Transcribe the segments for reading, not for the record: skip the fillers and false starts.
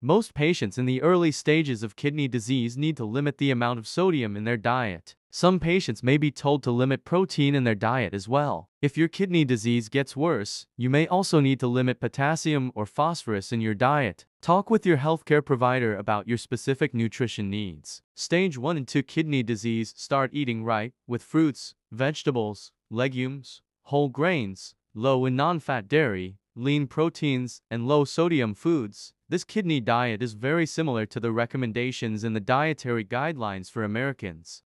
Most patients in the early stages of kidney disease need to limit the amount of sodium in their diet. Some patients may be told to limit protein in their diet as well. If your kidney disease gets worse, you may also need to limit potassium or phosphorus in your diet. Talk with your healthcare provider about your specific nutrition needs. Stage 1 and 2 kidney disease. Start eating right, with fruits, vegetables, legumes, whole grains, low in non-fat dairy, lean proteins, and low-sodium foods. This kidney diet is very similar to the recommendations in the dietary guidelines for Americans.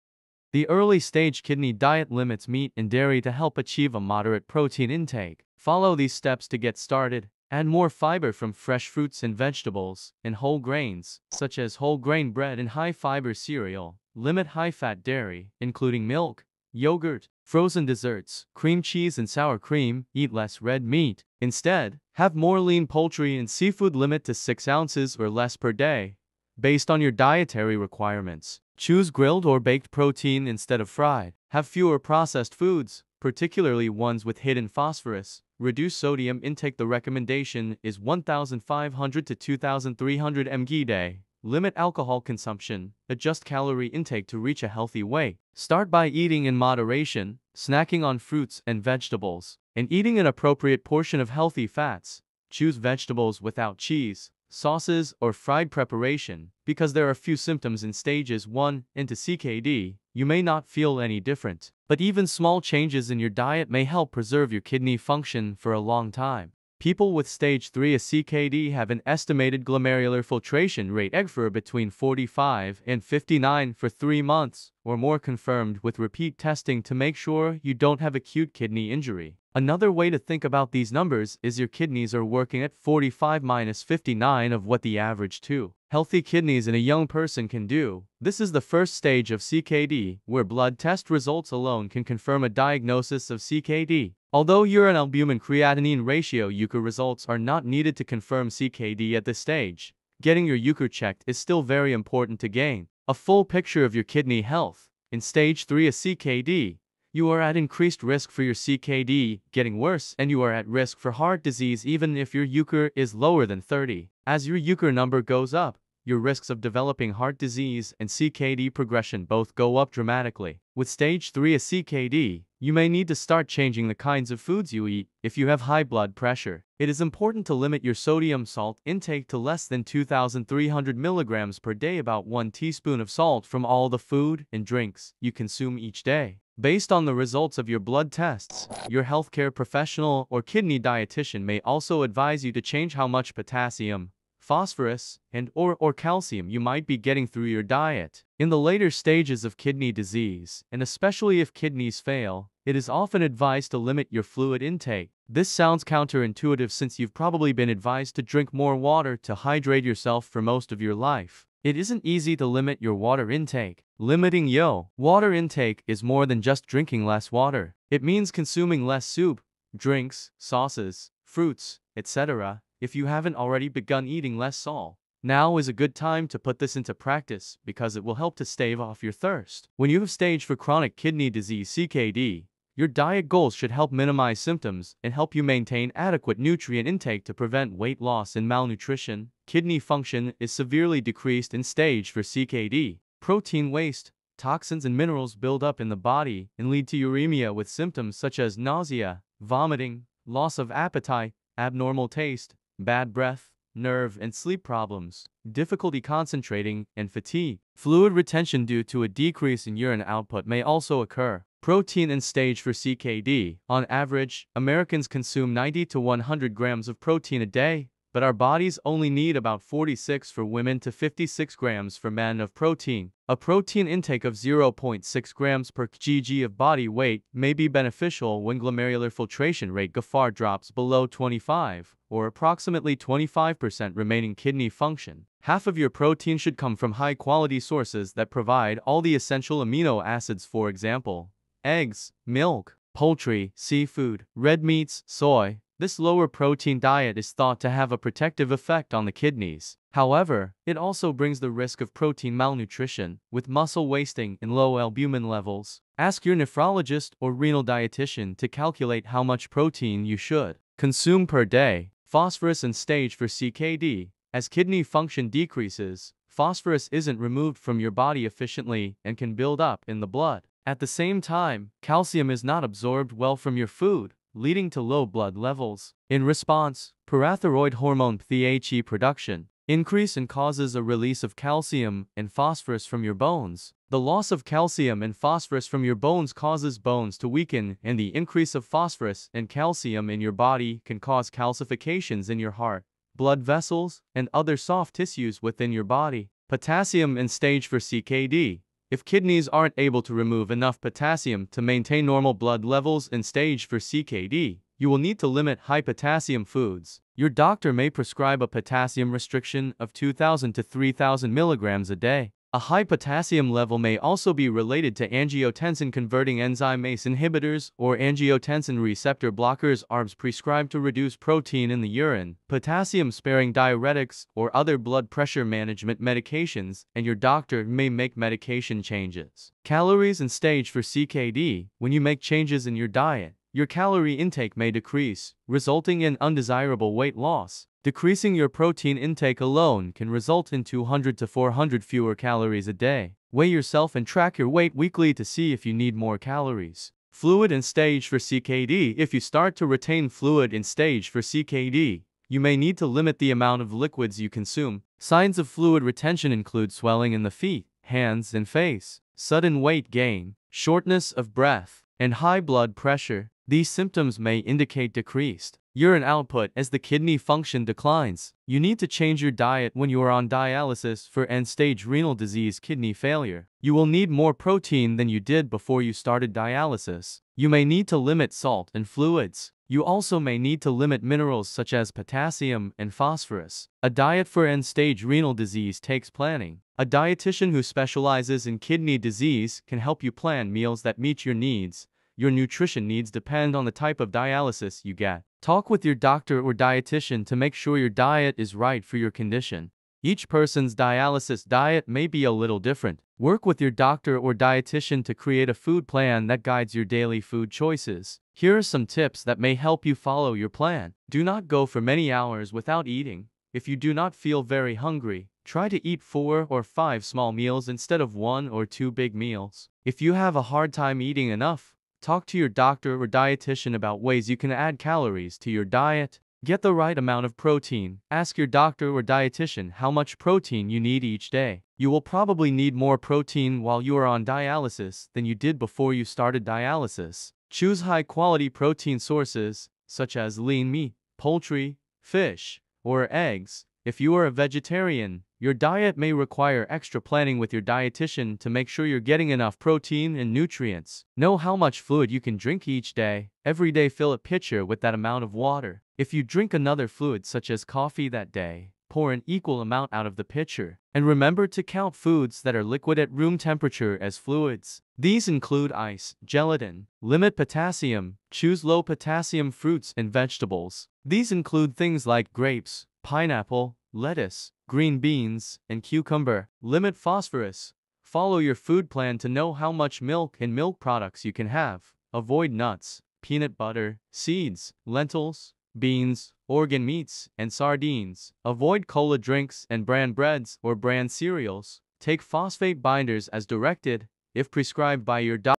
The early-stage kidney diet limits meat and dairy to help achieve a moderate protein intake. Follow these steps to get started. Add more fiber from fresh fruits and vegetables, and whole grains, such as whole grain bread and high-fiber cereal. Limit high-fat dairy, including milk, yogurt, frozen desserts, cream cheese and sour cream. Eat less red meat. Instead, have more lean poultry and seafood. Limit to 6 ounces or less per day, based on your dietary requirements. Choose grilled or baked protein instead of fried. Have fewer processed foods, particularly ones with hidden phosphorus. Reduce sodium intake. The recommendation is 1,500 to 2,300 mg day. Limit alcohol consumption. Adjust calorie intake to reach a healthy weight. Start by eating in moderation, snacking on fruits and vegetables, and eating an appropriate portion of healthy fats. Choose vegetables without cheese, sauces, or fried preparation. Because there are few symptoms in stages 1 into CKD, you may not feel any different. But even small changes in your diet may help preserve your kidney function for a long time. People with stage 3 of CKD have an estimated glomerular filtration rate for between 45 and 59 for 3 months or more, confirmed with repeat testing to make sure you don't have acute kidney injury. Another way to think about these numbers is your kidneys are working at 45 minus 59 of what the average 2 healthy kidneys in a young person can do. This is the first stage of CKD, where blood test results alone can confirm a diagnosis of CKD. Although urine albumin-creatinine ratio (UCR) results are not needed to confirm CKD at this stage, getting your UCR checked is still very important to gain a full picture of your kidney health. In stage 3 of CKD, you are at increased risk for your CKD getting worse, and you are at risk for heart disease even if your UCR is lower than 30. As your UCR number goes up, your risks of developing heart disease and CKD progression both go up dramatically. With stage 3 of CKD, you may need to start changing the kinds of foods you eat. If you have high blood pressure, it is important to limit your sodium salt intake to less than 2,300 milligrams per day, about 1 teaspoon of salt from all the food and drinks you consume each day. Based on the results of your blood tests, your healthcare professional or kidney dietitian may also advise you to change how much potassium, phosphorus, and/or calcium you might be getting through your diet. In the later stages of kidney disease, and especially if kidneys fail, it is often advised to limit your fluid intake. This sounds counterintuitive since you've probably been advised to drink more water to hydrate yourself for most of your life. It isn't easy to limit your water intake. Limiting your water intake is more than just drinking less water. It means consuming less soup, drinks, sauces, fruits, etc. If you haven't already begun eating less salt, now is a good time to put this into practice because it will help to stave off your thirst. When you have stage 4 chronic kidney disease (CKD), your diet goals should help minimize symptoms and help you maintain adequate nutrient intake to prevent weight loss and malnutrition. Kidney function is severely decreased in stage 4 CKD. Protein waste, toxins and minerals build up in the body and lead to uremia with symptoms such as nausea, vomiting, loss of appetite, abnormal taste, bad breath, nerve and sleep problems, difficulty concentrating, and fatigue. Fluid retention due to a decrease in urine output may also occur. Protein in stage 4 CKD. On average, Americans consume 90 to 100 grams of protein a day, but our bodies only need about 46 for women to 56 grams for men of protein. A protein intake of 0.6 grams per kg of body weight may be beneficial when glomerular filtration rate (GFR) drops below 25, or approximately 25% remaining kidney function. Half of your protein should come from high-quality sources that provide all the essential amino acids, for example, eggs, milk, poultry, seafood, red meats, soy. This lower protein diet is thought to have a protective effect on the kidneys. However, it also brings the risk of protein malnutrition, with muscle wasting and low albumin levels. Ask your nephrologist or renal dietitian to calculate how much protein you should consume per day. Phosphorus in stage 4 CKD. As kidney function decreases, phosphorus isn't removed from your body efficiently and can build up in the blood. At the same time, calcium is not absorbed well from your food, leading to low blood levels. In response, parathyroid hormone PTH production increase and causes a release of calcium and phosphorus from your bones. The loss of calcium and phosphorus from your bones causes bones to weaken, and the increase of phosphorus and calcium in your body can cause calcifications in your heart, blood vessels, and other soft tissues within your body. Potassium and stage for CKD. If kidneys aren't able to remove enough potassium to maintain normal blood levels in stage for CKD, you will need to limit high potassium foods. Your doctor may prescribe a potassium restriction of 2,000 to 3,000 milligrams a day. A high potassium level may also be related to angiotensin-converting enzyme ACE inhibitors or angiotensin receptor blockers ARBs prescribed to reduce protein in the urine, potassium-sparing diuretics, or other blood pressure management medications, and your doctor may make medication changes. Calories and stage for CKD. When you make changes in your diet, your calorie intake may decrease, resulting in undesirable weight loss. Decreasing your protein intake alone can result in 200 to 400 fewer calories a day. Weigh yourself and track your weight weekly to see if you need more calories. Fluid and stage for CKD. If you start to retain fluid in stage for CKD, you may need to limit the amount of liquids you consume. Signs of fluid retention include swelling in the feet, hands, and face, sudden weight gain, shortness of breath, and high blood pressure. These symptoms may indicate decreased urine output as the kidney function declines. You need to change your diet when you are on dialysis for end-stage renal disease kidney failure. You will need more protein than you did before you started dialysis. You may need to limit salt and fluids. You also may need to limit minerals such as potassium and phosphorus. A diet for end-stage renal disease takes planning. A dietitian who specializes in kidney disease can help you plan meals that meet your needs. Your nutrition needs depend on the type of dialysis you get. Talk with your doctor or dietitian to make sure your diet is right for your condition. Each person's dialysis diet may be a little different. Work with your doctor or dietitian to create a food plan that guides your daily food choices. Here are some tips that may help you follow your plan. Do not go for many hours without eating. If you do not feel very hungry, try to eat 4 or 5 small meals instead of 1 or 2 big meals. If you have a hard time eating enough, talk to your doctor or dietitian about ways you can add calories to your diet. Get the right amount of protein. Ask your doctor or dietitian how much protein you need each day. You will probably need more protein while you are on dialysis than you did before you started dialysis. Choose high-quality protein sources, such as lean meat, poultry, fish, or eggs. If you are a vegetarian, your diet may require extra planning with your dietitian to make sure you're getting enough protein and nutrients. Know how much fluid you can drink each day. Every day fill a pitcher with that amount of water. If you drink another fluid such as coffee that day, pour an equal amount out of the pitcher. And remember to count foods that are liquid at room temperature as fluids. These include ice, gelatin. Limit potassium. Choose low potassium fruits and vegetables. These include things like grapes, pineapple, lettuce, green beans, and cucumber. Limit phosphorus. Follow your food plan to know how much milk and milk products you can have. Avoid nuts, peanut butter, seeds, lentils, beans, organ meats, and sardines. Avoid cola drinks and bran breads or bran cereals. Take phosphate binders as directed, if prescribed by your doctor.